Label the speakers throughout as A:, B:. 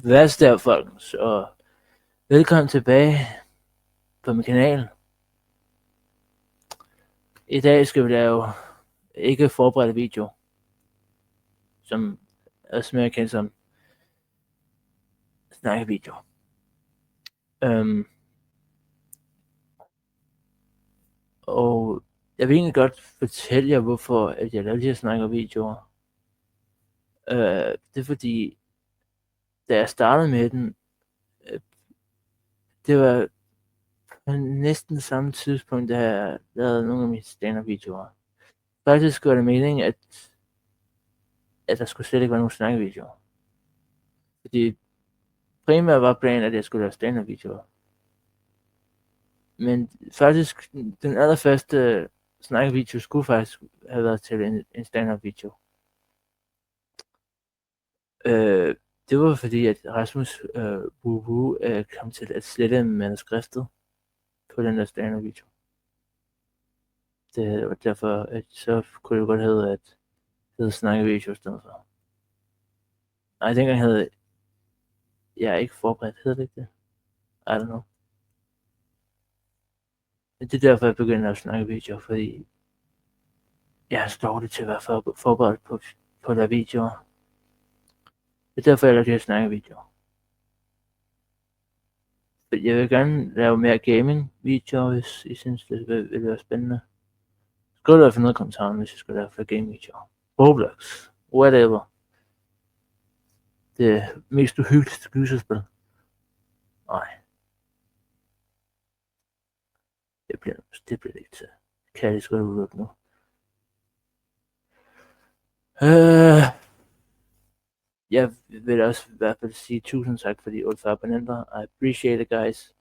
A: Hvad så der, folkens, og velkommen tilbage på min kanal. I dag skal vi lave ikke forberedte video, som også mere kendt som snakkevideo. Og jeg vil egentlig godt fortælle jer, hvorfor at jeg lavede de her snakkevideoer. Det er fordi, da jeg startede med den, det var på næsten samme tidspunkt, da jeg lavede nogle af mine stand-up-videoer. Faktisk var det meningen, at der skulle slet ikke være nogen snakkevideoer. Fordi primært var planen, at jeg skulle lave stand-up-videoer. Men faktisk, den allerførste snakkevideo skulle faktisk have været til en stand-up-video. Det var fordi, at Rasmus Wubu kom til at slette manuskriptet på den der stand-up-video. Det var derfor, at så kunne det godt hedde, at det hed snakkevideo i stedet for. Nej, dengang havde jeg ikke forberedt, hedder det ikke det? I don't know. Det er derfor, jeg begyndte at snakke videoer, fordi jeg er så dårlig til at være forberedt på at lave videoer. Det er derfor, jeg laver de her snakkevideoer. Jeg vil gerne lave mere gaming-videoer, hvis I synes, det vil være spændende. Skriv i hvert fald noget i kommentaren, hvis I skal lave flere gaming-videoer. Roblox, whatever. Det mest uhyggeligste gyserspil. Nej. Det bliver det ikke til. Kan jeg lige skrive ud nu. Jeg vil også i hvert fald sige tusind tak for de 48 abonnenter. I appreciate it, guys.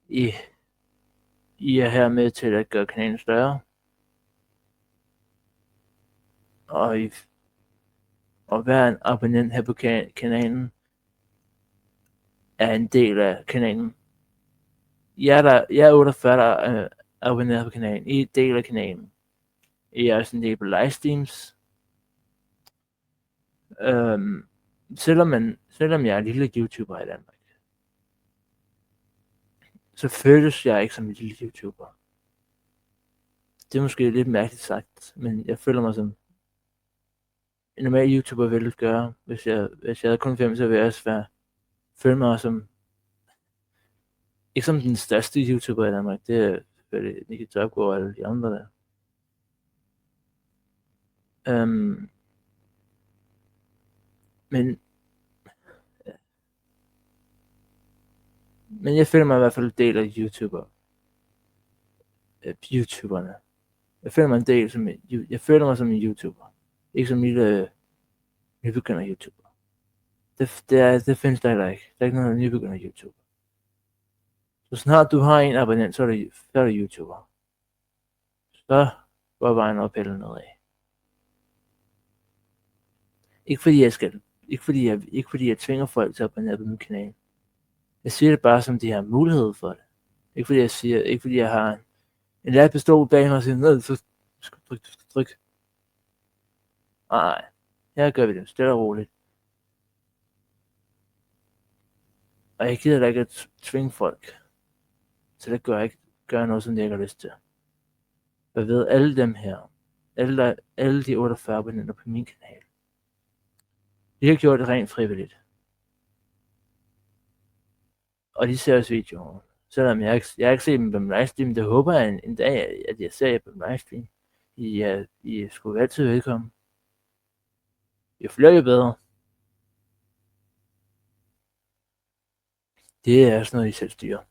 A: I er her med til at gøre kanalen større. Og hver en abonnent her på kanalen er en del af kanalen. Jeg er 48, der er abonneret på kanalen. I er en del af kanalen. I er også en del på livestreams. Selvom jeg er en lille YouTuber i Danmark, så føles jeg ikke som en lille YouTuber. Det er måske lidt mærkeligt sagt, men jeg føler mig som en normal YouTuber ville gøre. Hvis jeg havde kun 5, så ville jeg også føle mig som ikke som den største YouTuber i Danmark. Det er selvfølgelig Nicky Topgaard og alle de andre der. Men jeg føler mig i hvert fald en del af YouTuberne. Jeg føler mig som en YouTuber. Ikke som en lille nybegynder YouTuber. Det findes der heller ikke. Der er ikke noget nybegynder YouTuber. Så snart du har en abonnent, så er du YouTuber. Så går vejen op eller nedad. Ikke fordi jeg tvinger folk til at abonnere på min kanal. Jeg siger det bare, som de har mulighed for det. Ikke fordi jeg har en lille pistol bag mig og siger, ned, så skal du trykke. Nej, her gør vi det stille og roligt. Og jeg gider da ikke at tvinge folk til at gøre noget, som de ikke har lyst til. Jeg ved, alle dem her, alle de 48 abonnenter på min kanal, de har gjort det rent frivilligt. Og de ser også videoer. Selvom jeg har ikke set dem på min livestream, det håber jeg en dag, at jeg ser jer på min livestream. I er sgu altid velkommen. Jo flere, jo bedre. Det er sådan noget, I selv styrer.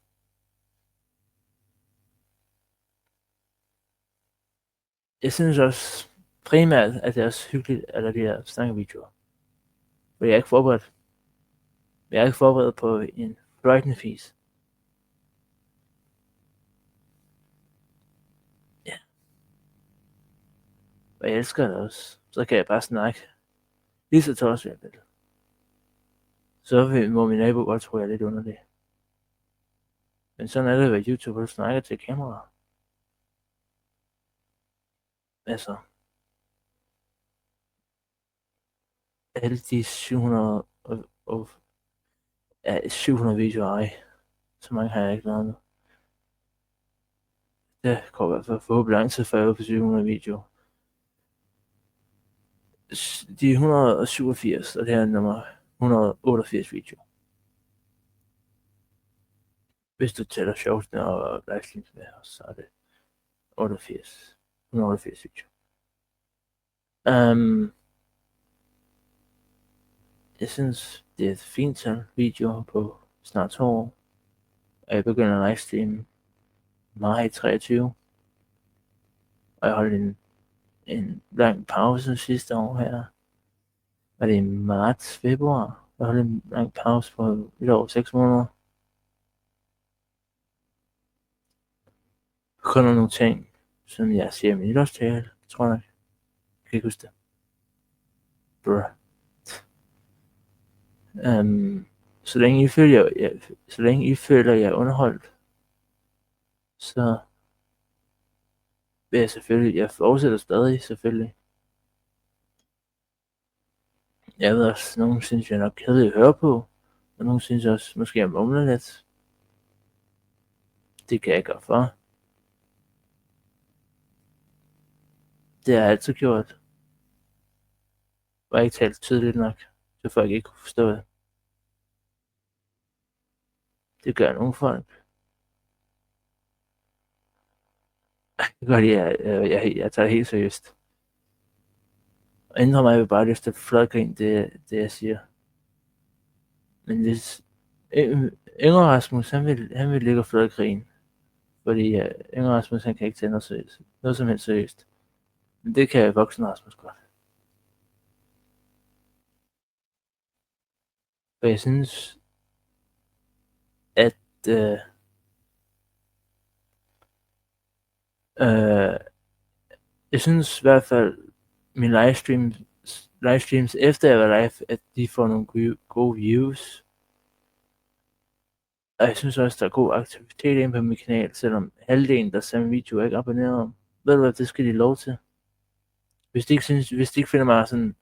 A: Jeg synes også primært, at det er også hyggeligt at lave de her snakkevideoer. For jeg er ikke forberedt. Jeg er ikke forberedt på en fløjtende fis. Ja. Og jeg elsker det også. Så kan jeg bare snakke. Lige så tosset jeg vil. Så må min nabo godt tro, jeg er lidt underlig. Men sådan er det at være YouTuber, der snakker til kamera. Altså. Alle de 700 Ja, 700 videoer, ej. Så mange har jeg ikke lavet nu. Det går i hvert fald forhåbentlig lang tid, før jeg er på 700 videoer. De er 187, og det er nummer 188 video. Hvis du tæller shortsene og livestreams med, så er det 188 video. Jeg synes, det er et fint tal videoer på snart 2 år. Og jeg begynder at livestreame maj 23. Og jeg holdt en lang pause sidste år her. Var det i marts, februar? Jeg holdt en lang pause på lidt over 6 måneder. Kun nogle ting, som jeg siger i min nytårstale, tror jeg. Jeg kan ikke huske det. Bruh. Så længe I føler jer underholdt, så vil jeg fortsætter stadig, selvfølgelig. Jeg ved også, nogen synes jeg nok kedelig at høre på, og nogen synes også, måske jeg mumler lidt. Det kan jeg ikke gøre for. Det har jeg altid gjort. Og jeg ikke talt tydeligt nok, så folk ikke kunne forstå det. Det gør nogle folk. Det gør jeg tager det helt seriøst. Og ændrer mig vil bare lyst til fløjgrin, det jeg siger. Men hvis Yngre Rasmus, han vil ligge og fløjgrin. Fordi Yngre Rasmus, han kan ikke tage noget som helst seriøst. Men det kan voksen Rasmus godt. Og jeg synes, at jeg synes i hvert fald, min livestreams efter jeg var live, at de får nogle gode views. Og jeg synes også, der er god aktivitet inde på min kanal, selvom halvdelen, der ser min video, er ikke abonneret om. Ved du hvad, det skal de lov til. Hvis de ikke finder mig sådan,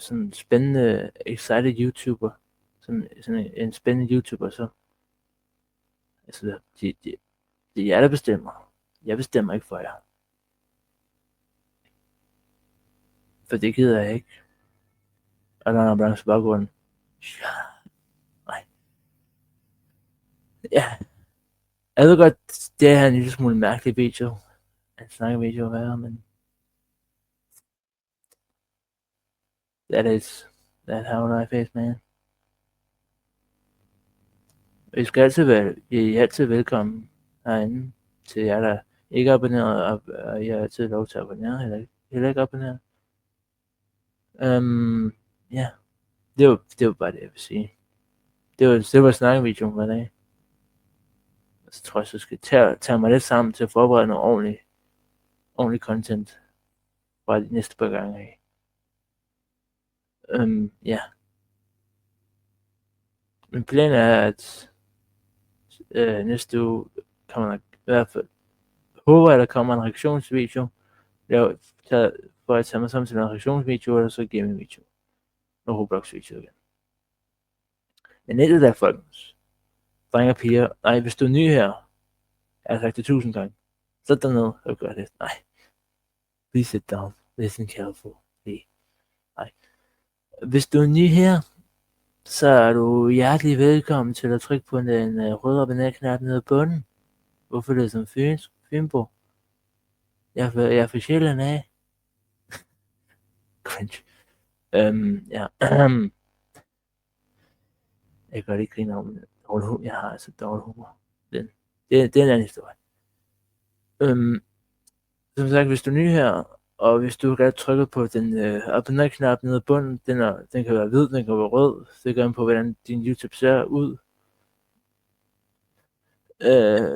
A: sådan spændende, excited YouTuber, sådan en spændende YouTuber, så altså, det er jer, der bestemmer. Jeg bestemmer ikke for jer. For det gider jeg ikke. Og der er en ambulance i baggrunden. Nej. Ja. Jeg ved godt, det er en lille smule mærkelig video. En snakkevideo at være, men that how life is, man. I er altid velkommen herinde til jer, der ikke er abonneret, og jeg har altid lov til at abonnere, heller ikke abonneret. Ja, det var bare det, jeg vil sige. Det var snakkevideoen hver dag. Så tror jeg, så skal tage mig lidt sammen til at forberede noget ordentlig content fra de næste par gange af. Ja. Min plan er, at næste uge kommer der i hvert fald, håber jeg, der kommer en reaktionsvideo. For at tage mig sammen til en reaktionsvideo, eller så gaming video. Og Roblox video igen. Men nettet der, folkens. Drenge og piger. Nej, hvis du er ny her, jeg har sagt det 1000 gange. Sæt dig ned og gør det. Nej. Please sit down. Listen careful. Nej. Hvis du er ny her, så er du hjertelig velkommen til at trykke på den røde abonner-knap nede i bunden. Hvorfor det er som Fynbo? Jeg er for sjældent af. Cringe. Ja. Jeg kan ikke grine om dårlig humor. Jeg har altså dårlig humor. Det er en anden historie. Som sagt, hvis du er ny her, og hvis du kan trykke på den abonner-knap nede i bunden, den kan være hvid, den kan være rød. Det gør på, hvordan din YouTube ser ud.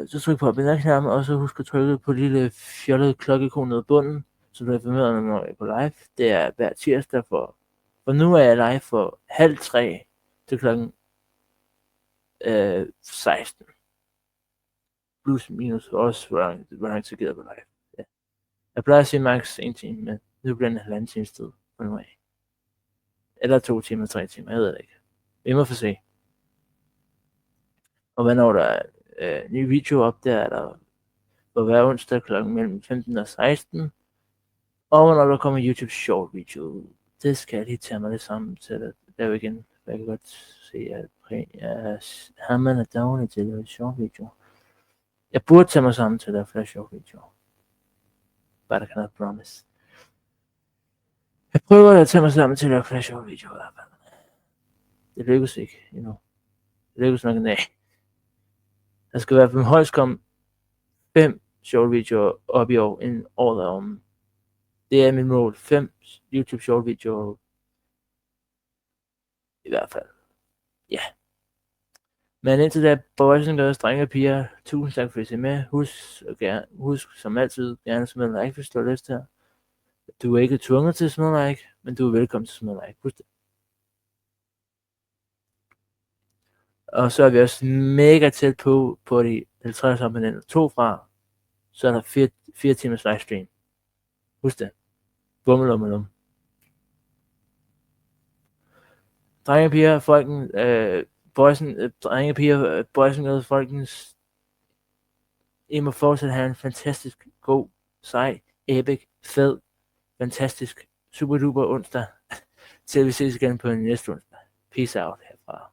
A: Så tryk på abonner-knappen, og så husk at trykke på det lille fjollede klokkekon nede i bunden, så du er informeret, når jeg er på live. Det er hver tirsdag for nu er jeg live for 2:30 til klokken 16. Plus minus også, hvor lang tid gider på live. Ja. Jeg plejer at sige max 1 time, men nu bliver det en halvanden times tid på nu af. Eller 2 timer, 3 timer, jeg ved det ikke. Vi må få se. Og hvornår der er nye videoer op, der er der på hver onsdag klokken mellem 15 og 16. Og hvornår der kommer YouTube short video ud. Det skal jeg lige tage mig det sammen til at lave igen. Jeg kan godt se, at man er daglig til at lave short video. Jeg burde tage mig sammen til at lave flere short videoer. But I cannot promise. Jeg prøver at tage mig sammen til at lave flere short videoer i hvert fald. Det lykkes ikke, you know. Det lykkes nok en dag. Der skal i hvert fald højst komme 5 short videoer op i år, inden året er om. Det er mit mål. 5 YouTube short videoer. I hvert fald. Ja. Yeah. Men indtil da, boys and girls, drenge og piger, tusind tak for at I ser med. Husk som altid, gerne smide en like, hvis du har lyst til. Du er ikke tvunget til at smide en like, men du er velkommen til at smide en like. Husk det. Og så er vi også mega tæt på de 50 abonnenter. 2 fra, så er der 4 timers livestream. Husk det. Bummelummelum. Drenge og piger, folken, drenge og piger, boys and girls, folkens, I må fortsat have en fantastisk, god, sej, epic, fed, fantastisk, super duper onsdag, til vi ses igen på næste onsdag. Peace out herfra.